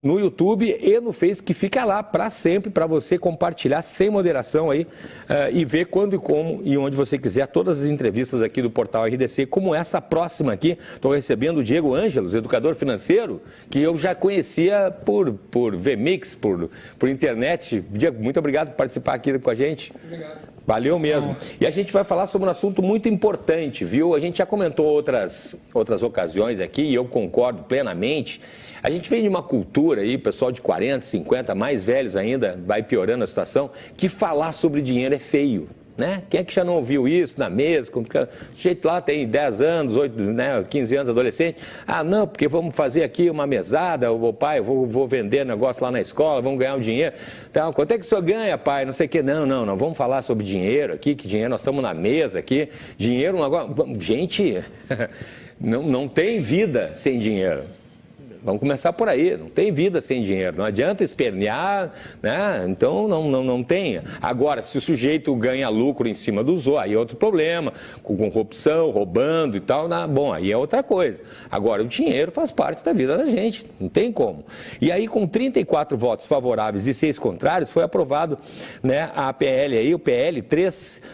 no YouTube e no Face, que fica lá para sempre, para você compartilhar sem moderação aí e ver quando e como e onde você quiser todas as entrevistas aqui do Portal RDC, como essa próxima aqui. Estou recebendo o Diego Ângelos, educador financeiro, que eu já conhecia por VMix, por internet. Diego, muito obrigado por participar aqui com a gente. Muito obrigado. Valeu mesmo. E a gente vai falar sobre um assunto muito importante, viu? A gente já comentou outras ocasiões aqui e eu concordo plenamente. A gente vem de uma cultura aí, pessoal de 40, 50, mais velhos ainda, vai piorando a situação, que falar sobre dinheiro é feio. Né? Quem é que já não ouviu isso na mesa? O sujeito lá tem 10 anos, 8, né, 15 anos, adolescente. Ah, não, porque vamos fazer aqui uma mesada, o pai, vou vender negócio lá na escola, vamos ganhar um dinheiro. Então, quanto é que o senhor ganha, pai? Não sei o quê. Não, vamos falar sobre dinheiro aqui, que dinheiro, nós estamos na mesa aqui. Dinheiro, gente, não tem vida sem dinheiro. Vamos começar por aí, não tem vida sem dinheiro, não adianta espernear, né? Então não tenha. Agora, se o sujeito ganha lucro em cima dos outros, aí é outro problema, com corrupção, roubando e tal, bom, aí é outra coisa. Agora, o dinheiro faz parte da vida da gente, não tem como. E aí, com 34 votos favoráveis e 6 contrários, foi aprovado, né, a PL aí, o PL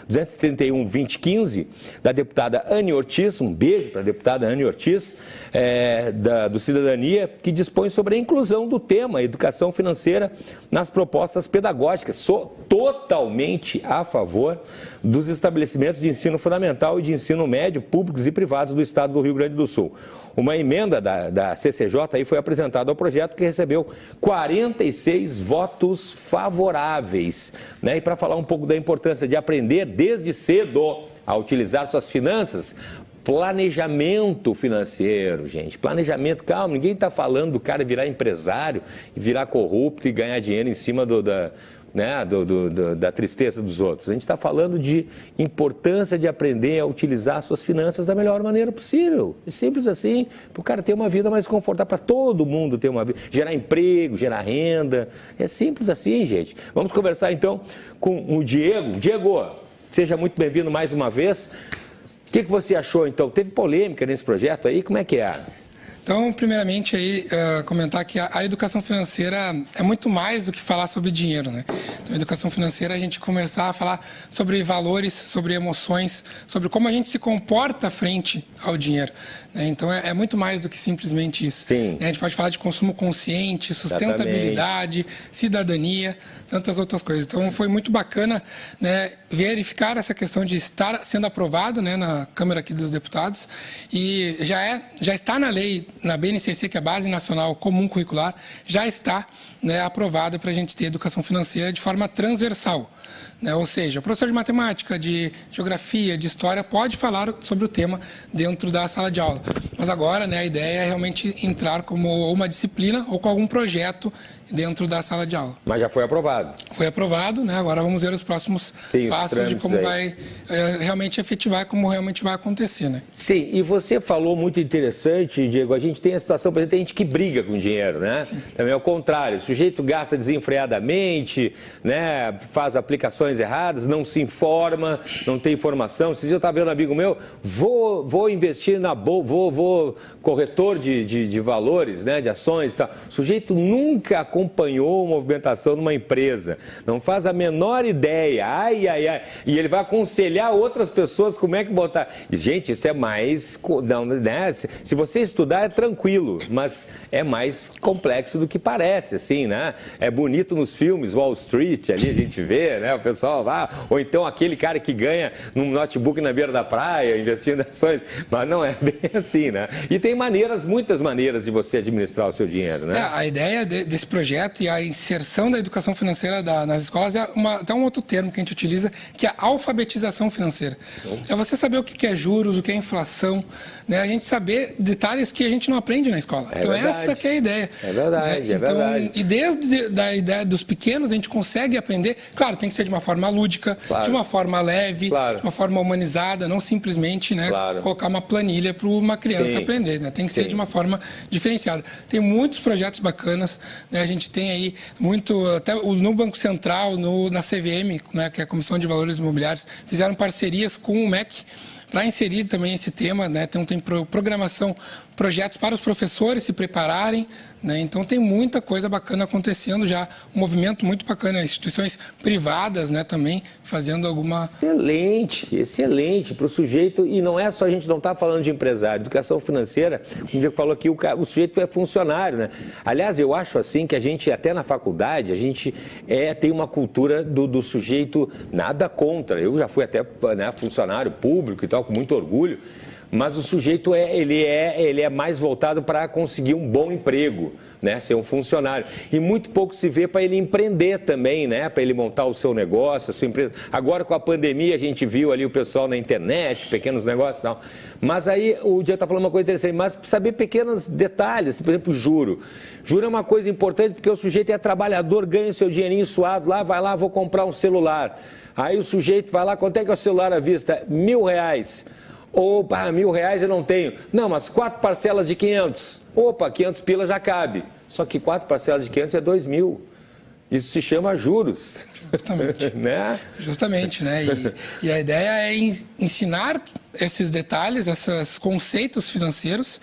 231-2015, da deputada Anny Ortiz, um beijo para a deputada Anny Ortiz, do Cidadania, que dispõe sobre a inclusão do tema educação financeira nas propostas pedagógicas. Sou totalmente a favor dos estabelecimentos de ensino fundamental e de ensino médio, públicos e privados do estado do Rio Grande do Sul. Uma emenda da CCJ aí foi apresentada ao projeto, que recebeu 46 votos favoráveis. Né? E para falar um pouco da importância de aprender desde cedo a utilizar suas finanças, planejamento financeiro, gente. Planejamento, calma, ninguém está falando do cara virar empresário, virar corrupto e ganhar dinheiro em cima da tristeza dos outros. A gente está falando de importância de aprender a utilizar suas finanças da melhor maneira possível. É simples assim, para o cara ter uma vida mais confortável, para todo mundo ter uma vida, gerar emprego, gerar renda. É simples assim, gente. Vamos conversar então com o Diego. Diego, seja muito bem-vindo mais uma vez. O que você achou, então? Teve polêmica nesse projeto aí? Como é que é? Então, primeiramente, aí, comentar que a educação financeira é muito mais do que falar sobre dinheiro, né? Então, a educação financeira é a gente começar a falar sobre valores, sobre emoções, sobre como a gente se comporta frente ao dinheiro. Né? Então, é muito mais do que simplesmente isso. Sim. A gente pode falar de consumo consciente, sustentabilidade, exatamente, cidadania, tantas outras coisas. Então, foi muito bacana, né, verificar essa questão de estar sendo aprovado, né, na Câmara aqui dos Deputados, e já está na lei, na BNCC, que é a Base Nacional Comum Curricular, já está, né, aprovada para a gente ter educação financeira de forma transversal. Né? Ou seja, o professor de matemática, de geografia, de história pode falar sobre o tema dentro da sala de aula. Mas agora, né, a ideia é realmente entrar como uma disciplina ou com algum projeto dentro da sala de aula. Mas já foi aprovado? Foi aprovado, né? Agora vamos ver os próximos passos de como vai realmente efetivar, como realmente vai acontecer, né? Sim, e você falou muito interessante, Diego, a gente tem a situação, por exemplo, tem gente que briga com dinheiro, né? Sim. Também é o contrário, o sujeito gasta desenfreadamente, né? Faz aplicações erradas, não se informa, não tem informação. Se eu estava vendo um amigo meu, vou investir na bolsa, vou corretor de valores, né? De ações e tal. O sujeito nunca acompanhou a movimentação numa empresa, não faz a menor ideia, e ele vai aconselhar outras pessoas como é que botar. E, gente, isso é mais, não, né? Se você estudar é tranquilo, mas é mais complexo do que parece, assim, né? É bonito nos filmes, Wall Street, ali a gente vê, né? O pessoal lá, ou então aquele cara que ganha num notebook na beira da praia, investindo em ações, mas não é bem assim, né? E tem muitas maneiras de você administrar o seu dinheiro, né? A ideia desse projeto e a inserção da educação financeira nas escolas é até um outro termo que a gente utiliza, que é a alfabetização financeira. É você saber o que é juros, o que é inflação, né? A gente saber detalhes que a gente não aprende na escola. Então, essa que é a ideia. É verdade, né? Então, verdade. E desde a ideia dos pequenos, a gente consegue aprender. Claro, tem que ser de uma forma lúdica, claro, de uma forma leve, claro, de uma forma humanizada, não simplesmente, né, claro, colocar uma planilha para uma criança, sim, aprender. Né? Tem que ser de uma forma diferenciada. Tem muitos projetos bacanas, né? A gente tem aí até no Banco Central, na CVM, né, que é a Comissão de Valores Imobiliários, fizeram parcerias com o MEC para inserir também esse tema, né? Tem programação projetos para os professores se prepararem, né? Então tem muita coisa bacana acontecendo já, um movimento muito bacana, instituições privadas, né, também fazendo alguma... Excelente para o sujeito, e não é só, a gente não está falando de empresário, educação financeira, um dia falou aqui, o sujeito é funcionário, né? Aliás, eu acho assim que a gente, até na faculdade, a gente tem uma cultura do sujeito, nada contra, eu já fui até, né, funcionário público e tal, com muito orgulho, mas o sujeito ele é mais voltado para conseguir um bom emprego, né? Ser um funcionário. E muito pouco se vê para ele empreender também, né? Para ele montar o seu negócio, a sua empresa. Agora, com a pandemia, a gente viu ali o pessoal na internet, pequenos negócios e tal. Mas aí, o Diego está falando uma coisa interessante, mas saber pequenos detalhes, por exemplo, juro. Juro é uma coisa importante porque o sujeito é trabalhador, ganha o seu dinheirinho suado lá, vai lá, vou comprar um celular. Aí o sujeito vai lá, quanto é que é o celular à vista? R$1.000. Opa, R$1.000 eu não tenho. Não, mas 4 parcelas de 500. Opa, 500 pila já cabe. Só que 4 parcelas de 500 é 2.000. Isso se chama juros. Justamente. Né? Justamente, né? E a ideia é ensinar esses detalhes, esses conceitos financeiros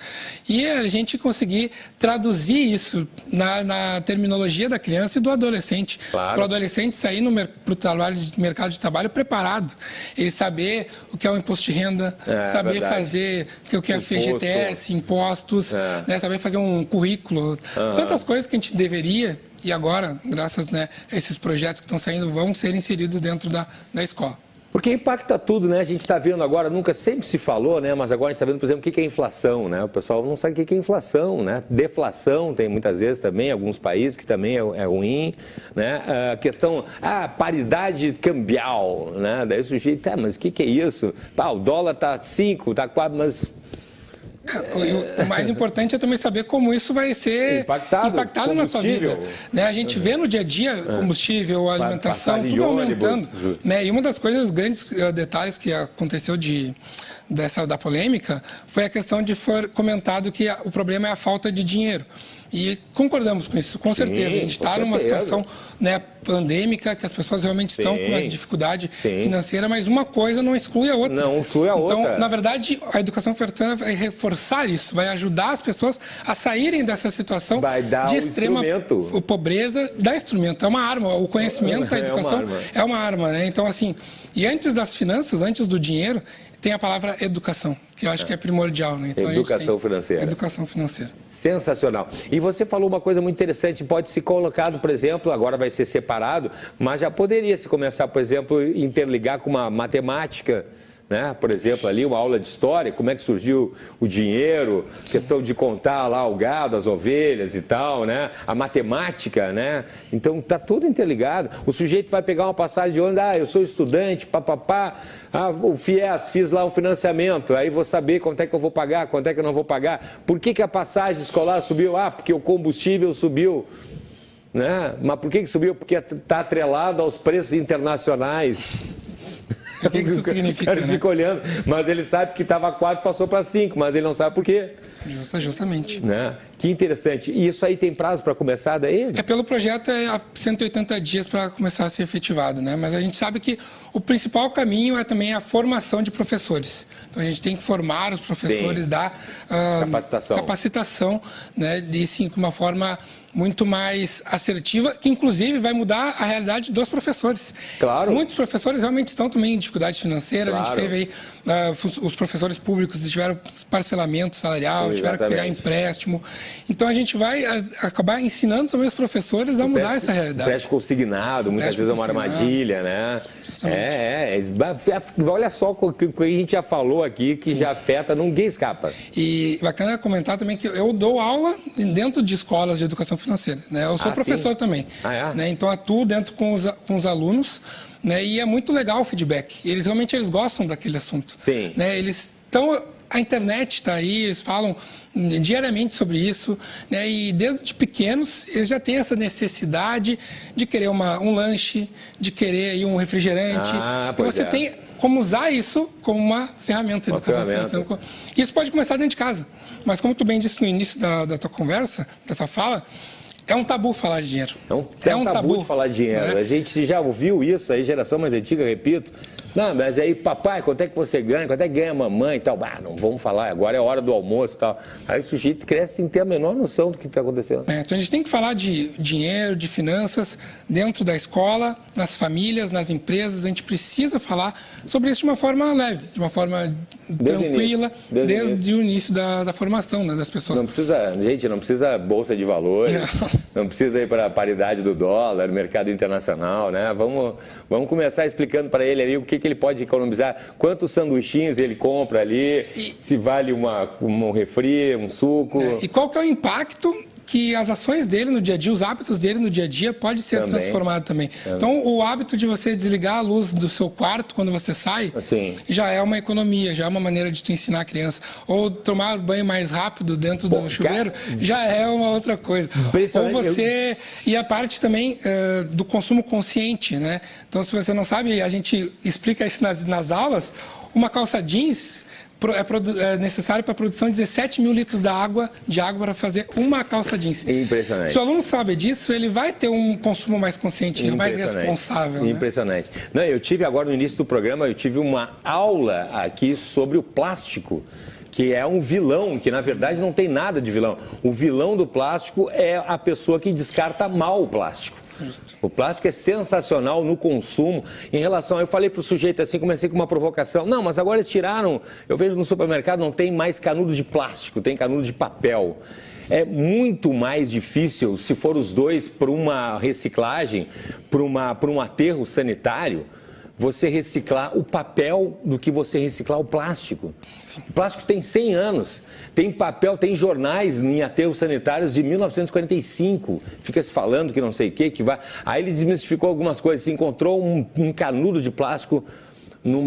e a gente conseguir traduzir isso na terminologia da criança e do adolescente. Claro. Para o adolescente sair para o mercado de trabalho preparado. Ele saber o que é o imposto de renda, saber fazer o que é FGTS, impostos, né? Saber fazer um currículo. Tantas coisas que a gente deveria... E agora, graças, né, a esses projetos que estão saindo, vão ser inseridos dentro da escola. Porque impacta tudo, né? A gente está vendo agora, nunca sempre se falou, né? Mas agora a gente está vendo, por exemplo, o que é inflação, né? O pessoal não sabe o que é inflação, né? Deflação tem muitas vezes também, em alguns países que também é ruim, né? A questão, paridade cambial, né? Daí o sujeito, mas o que é isso? O dólar está 5, está 4, mas... O mais importante é também saber como isso vai ser impactado na sua vida. Né? A gente vê no dia a dia combustível, alimentação, tudo aumentando. Né? E uma das coisas, grandes detalhes que aconteceu da polêmica foi a questão de for comentado que o problema é a falta de dinheiro. E concordamos com isso, com certeza. A gente está numa situação, né, pandêmica, que as pessoas realmente estão com mais dificuldade financeira, mas uma coisa não exclui a outra. Não exclui a outra. Então, na verdade, a educação financeira vai reforçar isso, vai ajudar as pessoas a saírem dessa situação de extrema pobreza, dá instrumento, é uma arma. O conhecimento, a educação é uma arma, né? Então, assim, e antes das finanças, antes do dinheiro, tem a palavra educação, que eu acho que é primordial, né? Então, educação financeira. Educação financeira. Sensacional. E você falou uma coisa muito interessante, pode ser colocado, por exemplo, agora vai ser separado, mas já poderia se começar, por exemplo, interligar com uma matemática, né? Por exemplo, ali uma aula de história, como é que surgiu o dinheiro, questão de contar lá o gado, as ovelhas e tal, né? A matemática, né? Então tá tudo interligado. O sujeito vai pegar uma passagem de ônibus, eu sou estudante, o FIES, fiz lá um financiamento, aí vou saber quanto é que eu vou pagar, quanto é que eu não vou pagar. Por que a passagem escolar subiu? Porque o combustível subiu. Né? Mas por que subiu? Porque está atrelado aos preços internacionais. O que isso significa, o cara fica olhando, mas ele sabe que estava 4, passou para 5, mas ele não sabe por quê. Justamente. Né? Que interessante. E isso aí tem prazo para começar daí? Pelo projeto é 180 dias para começar a ser efetivado, né? Mas a gente sabe que o principal caminho é também a formação de professores. Então a gente tem que formar os professores, dar capacitação, né? De sim, com uma forma muito mais assertiva, que inclusive vai mudar a realidade dos professores. Claro. Muitos professores realmente estão também em dificuldades financeiras. Claro. A gente teve aí, os professores públicos tiveram parcelamento salarial, tiveram que pegar empréstimo. Então a gente vai acabar ensinando também os professores a mudar essa realidade. Empréstimo consignado, muitas vezes é uma armadilha, né? Olha só o que a gente já falou aqui, que já afeta, ninguém escapa. E bacana comentar também que eu dou aula dentro de escolas de educação financeira, né? Eu sou professor também, né? Então atuo dentro com os alunos, né? E é muito legal o feedback. Eles realmente gostam daquele assunto. Sim. Né? Eles estão, a internet está aí, eles falam diariamente sobre isso, né? E desde pequenos eles já têm essa necessidade de querer um lanche, de querer aí um refrigerante. E você tem como usar isso como uma ferramenta de educação financeira. Isso pode começar dentro de casa, mas como tu bem disse no início da tua conversa, da tua fala, é um tabu falar de dinheiro. É um tabu de falar de dinheiro. Né? A gente já ouviu isso aí, geração mais antiga, repito, Não, mas aí, papai, quanto é que você ganha? Quanto é que ganha a mamãe e tal? Ah, não vamos falar, agora é hora do almoço e tal. Aí o sujeito cresce sem ter a menor noção do que está acontecendo. Então a gente tem que falar de dinheiro, de finanças dentro da escola, nas famílias, nas empresas. A gente precisa falar sobre isso de uma forma leve, de uma forma tranquila, desde o início da formação, né, das pessoas. Não precisa, gente, não precisa bolsa de valores, não precisa ir para a paridade do dólar, mercado internacional, né? Vamos começar explicando para ele ali o que ele pode economizar, quantos sanduichinhos ele compra ali, se vale um refri, um suco. E qual que é o impacto que as ações dele no dia a dia, os hábitos dele no dia a dia pode ser transformado também. Então, o hábito de você desligar a luz do seu quarto quando você sai, já é uma economia, já é uma maneira de tu ensinar a criança. Ou tomar banho mais rápido dentro do chuveiro, já é uma outra coisa. Ou você... E a parte também do consumo consciente, né? Então, se você não sabe, a gente explica isso nas aulas, uma calça jeans é necessário para a produção de 17 mil litros de água para fazer uma calça jeans. Impressionante. Se o aluno sabe disso, ele vai ter um consumo mais consciente, mais responsável. Impressionante. Né? Não, eu tive agora no início do programa, eu tive uma aula aqui sobre o plástico, que é um vilão, que na verdade não tem nada de vilão. O vilão do plástico é a pessoa que descarta mal o plástico. O plástico é sensacional no consumo. Em relação, eu falei para o sujeito assim, comecei com uma provocação. Não, mas agora eles tiraram, eu vejo no supermercado, não tem mais canudo de plástico, tem canudo de papel. É muito mais difícil, se for os dois, para uma reciclagem, para um aterro sanitário, você reciclar o papel do que você reciclar o plástico. O plástico tem 100 anos. Tem papel, tem jornais em aterros sanitários de 1945. Fica se falando que não sei o que vai... Aí ele desmistificou algumas coisas. Se encontrou um canudo de plástico num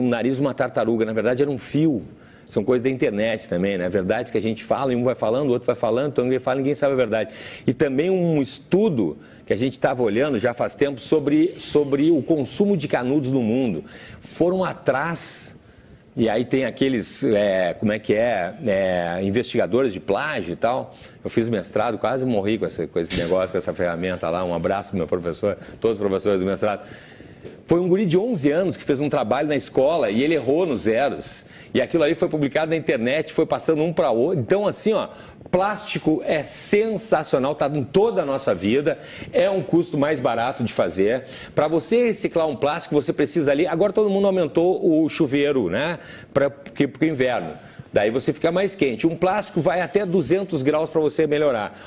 nariz de uma tartaruga. Na verdade, era um fio. São coisas da internet também, né? Verdades que a gente fala, e um vai falando, o outro vai falando, então ninguém fala, ninguém sabe a verdade. E também um estudo que a gente estava olhando já faz tempo sobre o consumo de canudos no mundo. Foram atrás, e aí tem aqueles, investigadores de plágio e tal. Eu fiz mestrado, quase morri com esse negócio, com essa ferramenta lá. Um abraço para o meu professor, todos os professores do mestrado. Foi um guri de 11 anos que fez um trabalho na escola e ele errou nos zeros. E aquilo ali foi publicado na internet, foi passando um para o outro. Então, assim, ó, plástico é sensacional, está em toda a nosa vida, é um custo mais barato de fazer. Para você reciclar um plástico, você precisa ali... Agora todo mundo aumentou o chuveiro, né, para o inverno. Daí você fica mais quente. Um plástico vai até 200 graus para você melhorar,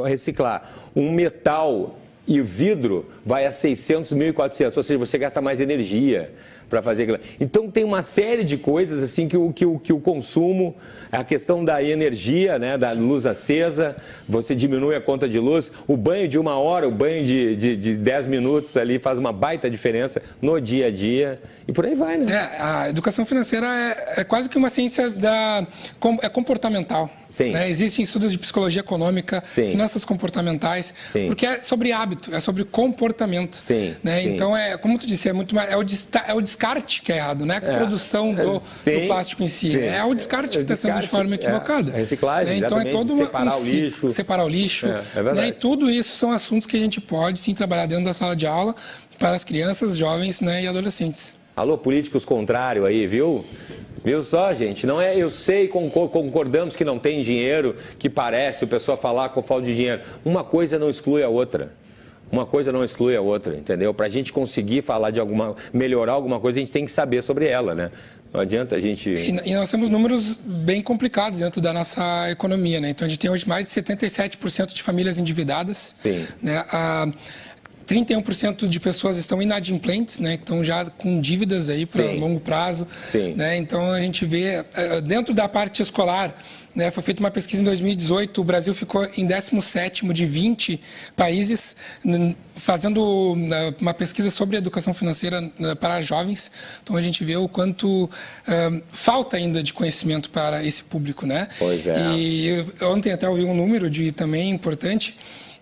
reciclar. Um metal e o vidro vai a 600, 1.400, ou seja, você gasta mais energia para fazer aquilo. Então tem uma série de coisas assim que o consumo, a questão da energia, né, da luz acesa, você diminui a conta de luz, o banho de 1 hora, o banho de 10 minutos ali faz uma baita diferença no dia a dia e por aí vai, né? A educação financeira é quase que uma ciência comportamental. Sim. Né? Existem estudos de psicologia econômica, finanças comportamentais, porque é sobre hábito, é sobre comportamento. Sim. Né? Sim. Então, como tu disse, é o descarte que é errado, não é a produção do plástico em si. É o descarte que está sendo de forma equivocada. A reciclagem, então é todo separar o lixo. É verdade. Né? E tudo isso são assuntos que a gente pode sim trabalhar dentro da sala de aula para as crianças, jovens, né, e adolescentes. Alô, políticos contrários aí, viu? Viu só, gente? Não é, eu sei, concordamos que não tem dinheiro, que parece o pessoal falar com falta de dinheiro. Uma coisa não exclui a outra. Uma coisa não exclui a outra, entendeu? Para a gente conseguir falar melhorar alguma coisa, a gente tem que saber sobre ela, né? Não adianta a gente... E nós temos números bem complicados dentro da nossa economia, né? Então a gente tem hoje mais de 77% de famílias endividadas. Sim. Né? 31% de pessoas estão inadimplentes, né? Estão já com dívidas aí para longo prazo. Sim. Né? Então a gente vê, dentro da parte escolar, né, foi feita uma pesquisa em 2018, o Brasil ficou em 17º de 20 países, fazendo uma pesquisa sobre educação financeira para jovens. Então a gente vê o quanto falta ainda de conhecimento para esse público, né? Pois é. E ontem até ouvi um número também importante,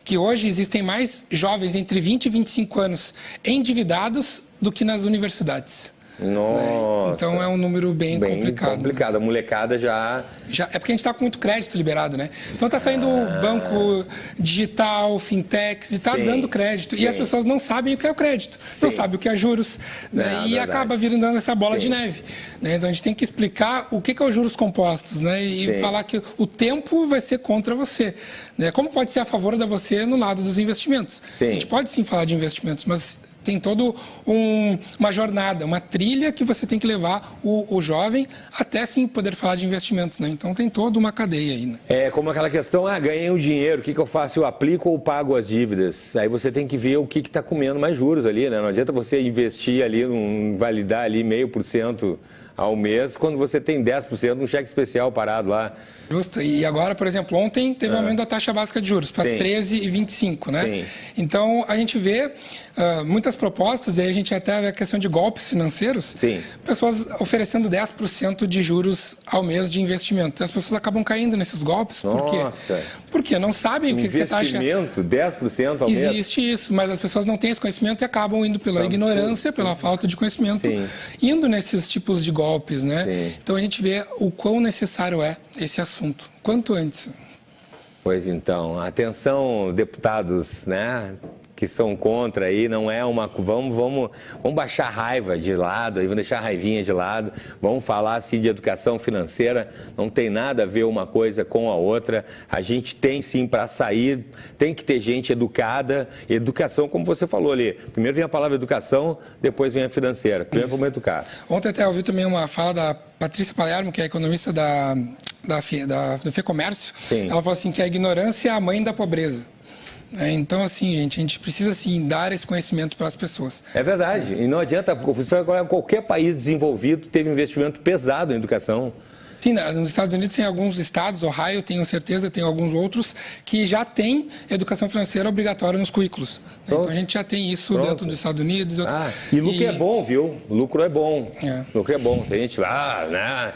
que hoje existem mais jovens entre 20 e 25 anos endividados do que nas universidades. Nossa. Né? Então é um número bem complicado. Complicado. A molecada já... É porque a gente está com muito crédito liberado, né? Então está saindo banco digital, fintechs, e está dando crédito. Sim. E as pessoas não sabem o que é o crédito, não sabem o que é juros. Né? E acaba virando essa bola de neve. Né? Então a gente tem que explicar o que é os juros compostos, né? E falar que o tempo vai ser contra você. Né? Como pode ser a favor de você no lado dos investimentos? A gente pode sim falar de investimentos, mas tem toda uma jornada, uma trilha que você tem que levar o jovem até sim poder falar de investimentos, né? Então tem toda uma cadeia aí, né? É como aquela questão, ganhei um dinheiro, o que eu faço? Eu aplico ou pago as dívidas? Aí você tem que ver o que está comendo mais juros ali, né? Não adianta você investir ali, validar ali 0,5% ao mês, quando você tem 10% no cheque especial parado lá. Justo. E agora, por exemplo, ontem teve aumento da taxa básica de juros para 13,25, né? Sim. Então, a gente vê muitas propostas, e aí a gente até vê a questão de golpes financeiros, pessoas oferecendo 10% de juros ao mês de investimento. As pessoas acabam caindo nesses golpes, por quê? Porque não sabem o que é taxa... Investimento, 10% ao mês? Existe isso, mas as pessoas não têm esse conhecimento e acabam indo pela ignorância, pela falta de conhecimento, indo nesses tipos de golpes, né? Então a gente vê o quão necessário é esse assunto, quanto antes. Pois então, atenção, deputados, né, que são contra aí, não é uma... Vamos baixar a raiva de lado, aí vamos deixar a raivinha de lado, vamos falar assim de educação financeira, não tem nada a ver uma coisa com a outra, a gente tem sim para sair, tem que ter gente educada, educação como você falou ali, primeiro vem a palavra educação, depois vem a financeira, primeiro vamos educar. Ontem até ouvi também uma fala da Patrícia Palermo, que é economista do FEComércio, ela falou assim que a ignorância é a mãe da pobreza. Então, assim, a gente precisa, assim, dar esse conhecimento para as pessoas. É verdade. E não adianta, qualquer país desenvolvido teve investimento pesado em educação. Sim, nos Estados Unidos tem alguns estados, Ohio, tenho certeza, tem alguns outros, que já tem educação financeira obrigatória nos currículos. Então, a gente já tem isso dentro dos Estados Unidos. E lucro é bom, viu? Lucro é bom. Lucro é bom. Tem gente, né?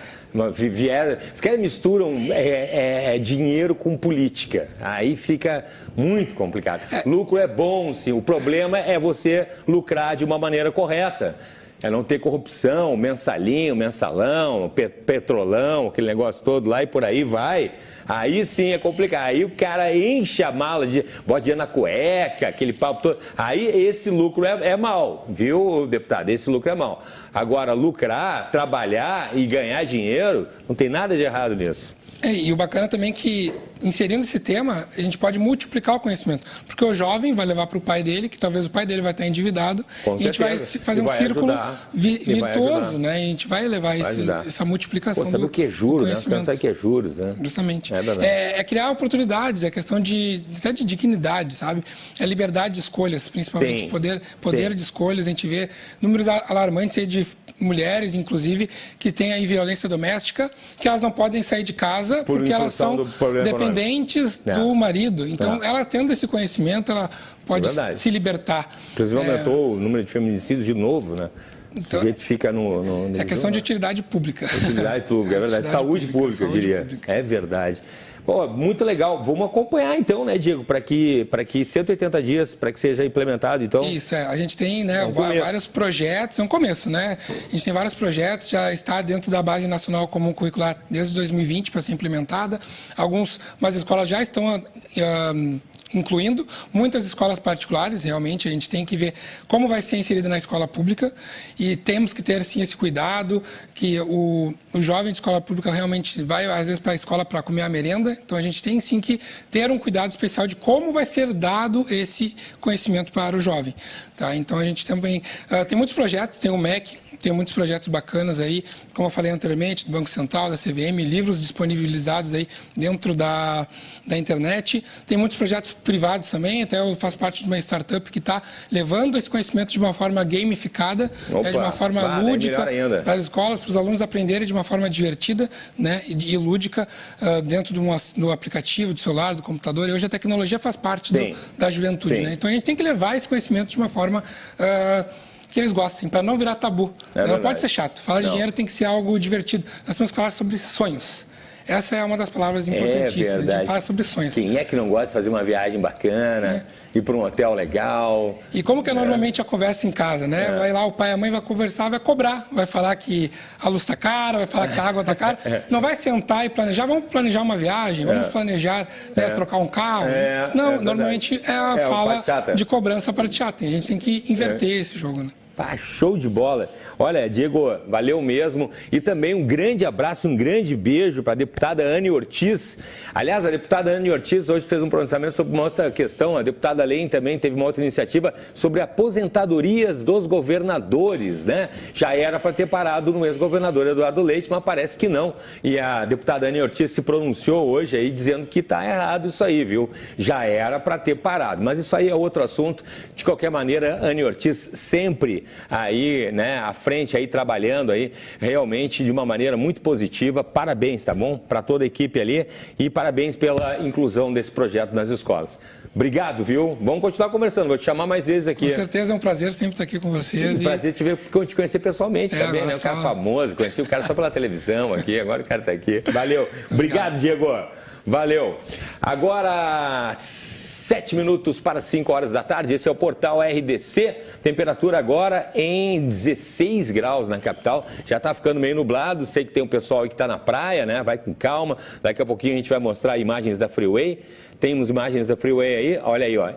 Os caras misturam dinheiro com política. Aí fica muito complicado. Lucro é bom, sim. O problema é você lucrar de uma maneira correta. É não ter corrupção, mensalinho, mensalão, petrolão, aquele negócio todo lá e por aí vai. Aí sim é complicado. Aí o cara enche a mala, bota dinheiro na cueca, aquele papo todo. Aí esse lucro é mal, viu, deputado? Esse lucro é mal. Agora, lucrar, trabalhar e ganhar dinheiro, não tem nada de errado nisso. E o bacana também é que, inserindo esse tema, a gente pode multiplicar o conhecimento. Porque o jovem vai levar para o pai dele, que talvez o pai dele vai estar endividado, e a gente vai fazer um círculo virtuoso, né? E a gente vai levar essa multiplicação do conhecimento. Sabe o que é juros, né? Você não sabe o que é juros, né? Justamente. É criar oportunidades, é questão até de dignidade, sabe? É liberdade de escolhas, principalmente. Poder de escolhas. A gente vê números alarmantes aí de mulheres, inclusive, que têm aí violência doméstica, que elas não podem sair de casa porque elas são dependentes do marido. Então, ela tendo esse conhecimento, ela pode se libertar. Inclusive, aumentou o número de feminicídios de novo, né? Então, a gente fica no é questão de utilidade pública. Utilidade pública, é verdade. Saúde pública, eu diria. É verdade. Pô, muito legal. Vamos acompanhar então, né, Diego, para que 180 dias, para que seja implementado, então. Isso, a gente tem, né, vários projetos, é um começo, né? A gente tem vários projetos, já está dentro da Base Nacional Comum Curricular desde 2020 para ser implementada. Algumas escolas já estão incluindo muitas escolas particulares, realmente a gente tem que ver como vai ser inserida na escola pública e temos que ter sim esse cuidado, que o jovem de escola pública realmente vai às vezes para a escola para comer a merenda, então a gente tem sim que ter um cuidado especial de como vai ser dado esse conhecimento para o jovem. Tá? Então a gente também tem muitos projetos, tem o MEC, tem muitos projetos bacanas aí, como eu falei anteriormente, do Banco Central, da CVM, livros disponibilizados aí dentro da internet. Tem muitos projetos privados também, até eu faço parte de uma startup que está levando esse conhecimento de uma forma gamificada, de uma forma lúdica, para as escolas, para os alunos aprenderem de uma forma divertida, né, e lúdica dentro do aplicativo, do celular, do computador. E hoje a tecnologia faz parte da juventude. Né? Então a gente tem que levar esse conhecimento de uma forma que eles gostem, para não virar tabu. Não pode ser chato. Falar de dinheiro tem que ser algo divertido. Nós temos que falar sobre sonhos. Essa é uma das palavras importantíssimas. A gente fala sobre sonhos. Quem é que não gosta de fazer uma viagem bacana, ir para um hotel legal? E como que é normalmente a conversa em casa, né? Vai lá, o pai e a mãe vai conversar, vai cobrar, vai falar que a luz está cara, vai falar que a água está cara. Não vai sentar e planejar, vamos planejar uma viagem, vamos planejar trocar um carro. Não, normalmente é a fala de cobrança para teatro. A gente tem que inverter esse jogo, né? Pá, show de bola. Olha, Diego, valeu mesmo. E também um grande abraço, um grande beijo para a deputada Anne Ortiz. Aliás, a deputada Anne Ortiz hoje fez um pronunciamento sobre uma outra questão. A deputada Lein também teve uma outra iniciativa sobre aposentadorias dos governadores, né? Já era para ter parado no ex-governador Eduardo Leite, mas parece que não. E a deputada Anne Ortiz se pronunciou hoje aí dizendo que está errado isso aí, viu? Já era para ter parado. Mas isso aí é outro assunto. De qualquer maneira, Anne Ortiz sempre aí, né, à frente aí, trabalhando aí, realmente de uma maneira muito positiva. Parabéns, tá bom? Para toda a equipe ali e parabéns pela inclusão desse projeto nas escolas. Obrigado, viu? Vamos continuar conversando, vou te chamar mais vezes aqui. Com certeza, é um prazer sempre estar aqui com vocês. Um prazer te conhecer pessoalmente também, né? O cara famoso, conheci o cara só pela televisão aqui, agora o cara está aqui. Valeu. Obrigado, Diego. Valeu. Agora... 7 minutos para 5 horas da tarde, esse é o Portal RDC, temperatura agora em 16 graus na capital, já está ficando meio nublado, sei que tem um pessoal aí que está na praia, né? Vai com calma, daqui a pouquinho a gente vai mostrar imagens da Freeway, temos imagens da Freeway aí, olha aí, ó.